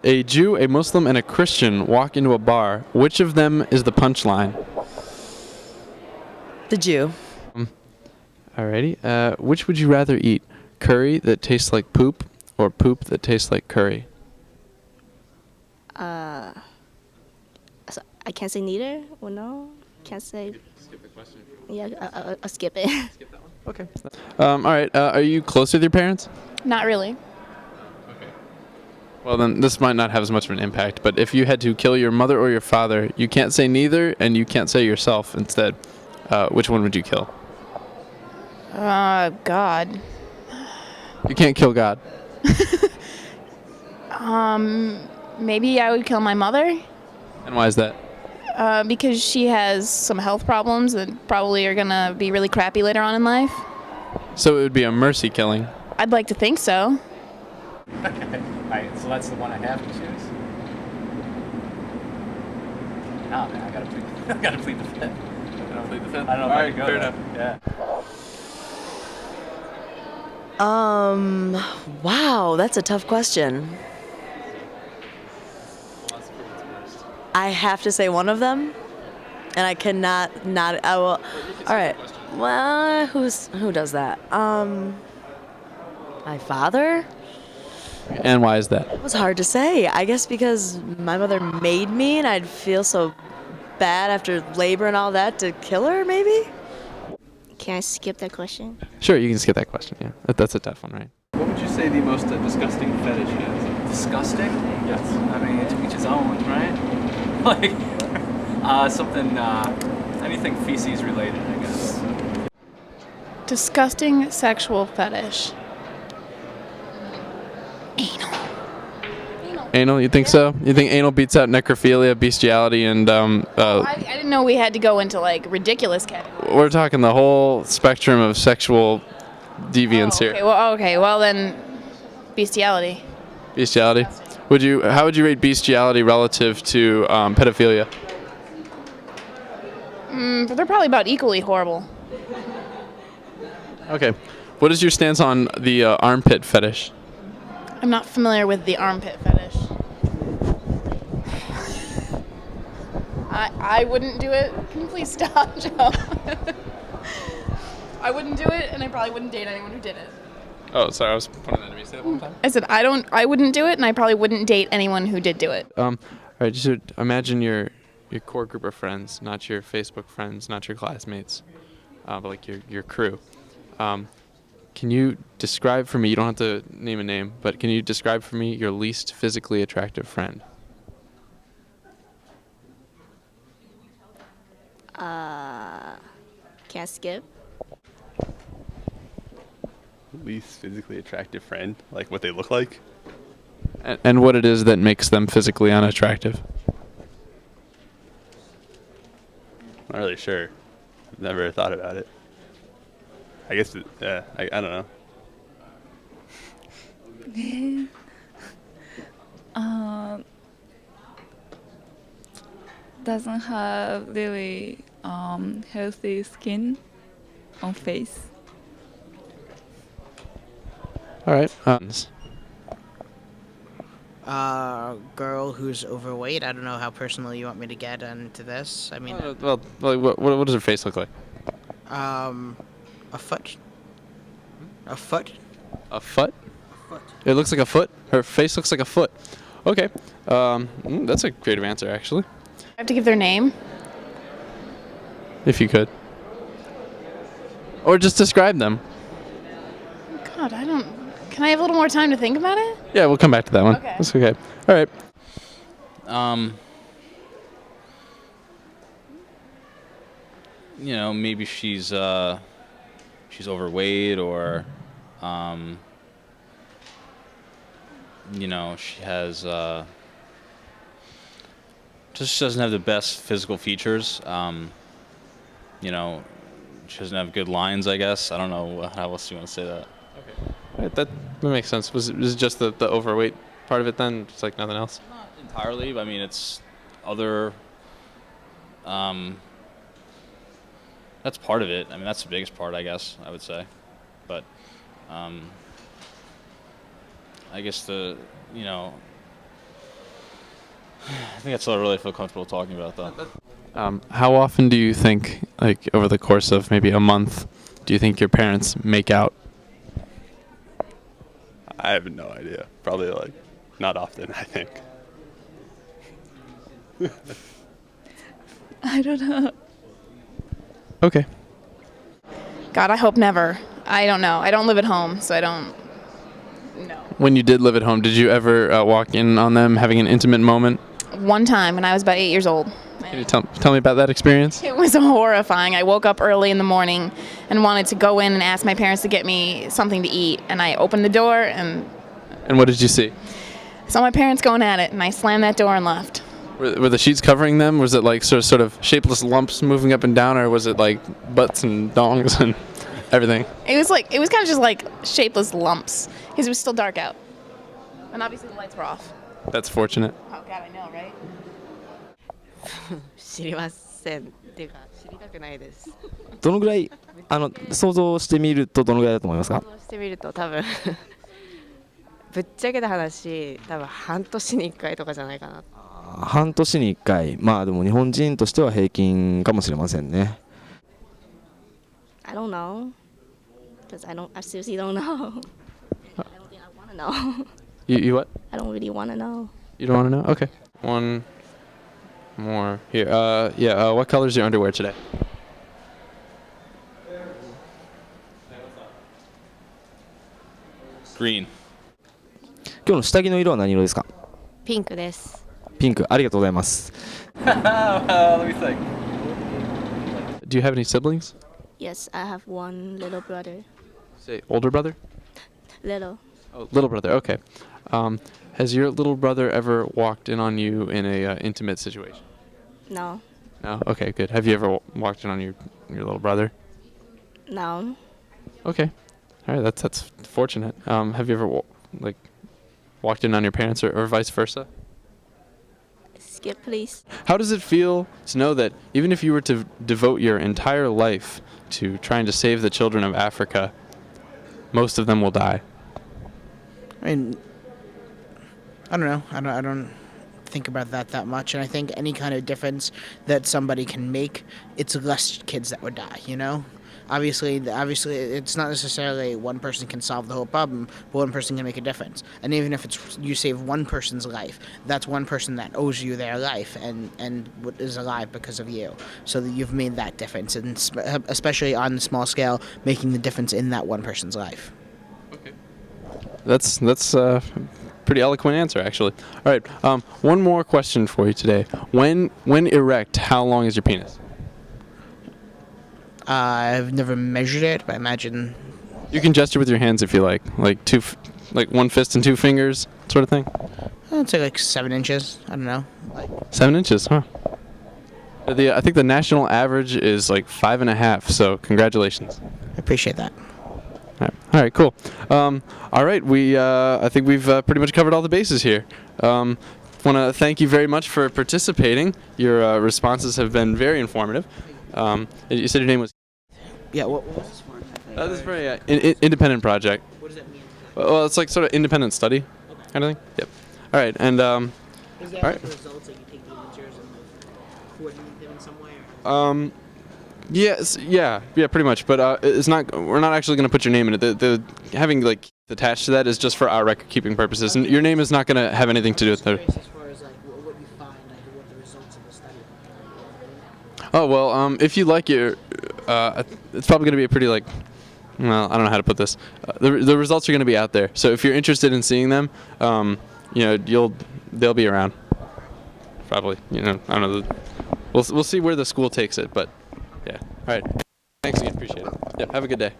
A Jew, a Muslim, and a Christian walk into a bar. Which of them is the punchline? The Jew. Alrighty. Which would you rather eat? Curry that tastes like poop or poop that tastes like curry? So I can't say neither. Or no, can't say. Skip the question. Yeah, I'll skip it. Skip that one. Okay. Alright. Are you close with your parents? Not really. Well, then this might not have as much of an impact, but if you had to kill your mother or your father, you can't say neither, and you can't say yourself instead. Which one would you kill? God. You can't kill God. Maybe I would kill my mother. And why is that? Because she has some health problems that probably are gonna be really crappy later on in life. So it would be a mercy killing. I'd like to think so. Alright, so that's the one I have to choose. Nah, man, I gotta plead the fifth. I don't plead the fifth. I don't know if I can go fair there. enough. Yeah. Wow, that's a tough question. I have to say one of them, and I cannot not. I will. All right. Well, who does that? My father. And why is that? It was hard to say. I guess because my mother made me, and I'd feel so bad after labor and all that to kill her. Maybe. Can I skip that question? Sure, you can skip that question. Yeah, that's a tough one, right? What would you say the most disgusting fetish is? Disgusting? Yes. I mean, to each his own, right? Like, something, anything feces related, I guess. Disgusting sexual fetish. Anal, you think so? You think anal beats out necrophilia, bestiality, and I didn't know we had to go into like ridiculous categories. we're talking the whole spectrum of sexual deviance Okay, here. well then, bestiality. Bestiality. How would you rate bestiality relative to pedophilia? But they're probably about equally horrible. Okay. What is your stance on the armpit fetish? I'm not familiar with the armpit fetish. I wouldn't do it. Can you please stop, Joe? I wouldn't do it, and I probably wouldn't date anyone who did it. Oh, sorry, I was pointing that at me. Say that one more time. I said I wouldn't do it, and I probably wouldn't date anyone who did do it. All right, just imagine your core group of friends, not your Facebook friends, not your classmates, but like your crew. Can you describe for me, you don't have to name a name, but can you describe for me your least physically attractive friend? Can I skip? Least physically attractive friend? Like what they look like? And what it is that makes them physically unattractive? Not really sure. I've never thought about it. I guess, I don't know. Doesn't have really healthy skin on face. All right. Girl who's overweight. I don't know how personal you want me to get into this. I mean, Well, like, what does her face look like? a foot. A foot. A foot? It looks like a foot? Her face looks like a foot. Okay. That's a creative answer, actually. I have to give their name. If you could. Or just describe them. God, Can I have a little more time to think about it? Yeah, we'll come back to that one. Okay. That's okay. All right. Maybe she's overweight, or she has just doesn't have the best physical features. She doesn't have good lines, I guess. I don't know how else you want to say that. All right, that makes sense. Was it just the overweight part of it then? Just like nothing else? Not entirely. I mean, it's other. That's part of it. I mean, that's the biggest part, I guess, I would say. But I guess think I still really feel comfortable talking about though. How often do you think, like over the course of maybe a month, do you think your parents make out? I have no idea. Probably like not often, I think. I don't know. Okay. God, I hope never. I don't know. I don't live at home, so I don't know. When you did live at home, did you ever walk in on them having an intimate moment? One time when I was about 8 years old. Can you tell me about that experience? It was horrifying. I woke up early in the morning and wanted to go in and ask my parents to get me something to eat. And I opened the door and And what did you see? saw my parents going at it. And I slammed that door and left. Were the sheets covering them? Was it like sort of shapeless lumps moving up and down, or was it like butts and dongs and everything? It was kind of just like shapeless lumps because it was still dark out. And obviously the lights were off. That's fortunate. Oh, God, I know, right? 知りませんっていうか知りたくないです。どのぐらい想像してみるとどのぐらいだと思いますか？想像してみると多分ぶっちゃけた話多分半年に1回とかじゃないかな。半年に1回。まあでも日本人としては平均かもしれませんね。I don't know. Because I seriously don't know. I don't think I want to know. You what? I don't really want to know. You don't want to know? Okay. One more here. What color is your underwear today? Green. 今日の下着の色は何色ですか？ピンクです。ピンク。ありがとうございます。Let me think. Do you have any siblings? Yes, I have one little brother. Say older brother? Little. Oh, little brother. Okay. Has your little brother ever walked in on you in a intimate situation? No. No. Okay, good. Have you ever walked in on your little brother? No. Okay. All right. That's fortunate. Have you ever walked in on your parents or vice versa? Skip, please. How does it feel to know that even if you were to devote your entire life to trying to save the children of Africa, most of them will die? I mean, I don't know. I don't think about that much, and I think any kind of difference that somebody can make, it's less kids that would die. You know, obviously, it's not necessarily one person can solve the whole problem, but one person can make a difference. And even if it's you save one person's life, that's one person that owes you their life and is alive because of you. So that you've made that difference, and especially on a small scale, making the difference in that one person's life. That's a pretty eloquent answer, actually. All right, one more question for you today. When erect, how long is your penis? I've never measured it, but I imagine You can gesture with your hands if you like one fist and two fingers, sort of thing. I'd say like 7 inches. I don't know. 7 inches, huh? I think the national average is like 5.5. So congratulations. I appreciate that. All right, cool. All right, I think we've pretty much covered all the bases here. Want to thank you very much for participating. Your responses have been very informative. You said your name was. Yeah. What was this for? This is for an independent project. What does that mean? Well, it's like sort of independent study, kind of thing. Yep. All right, and Is there all right. results that you take the answers and coordinate them in some way? Yes, yeah, pretty much. But it's not. We're not actually going to put your name in it. The having like attached to that is just for our record keeping purposes, and your name is not going to have anything to do with it. As far as like what you find, like what the results of the study are. Oh well, if you like it, it's probably going to be a pretty like. Well, I don't know how to put this. The results are going to be out there. So if you're interested in seeing them, they'll be around. Probably, I don't know. We'll see where the school takes it, but yeah. All right. Thanks again. Appreciate it. Yeah. Have a good day.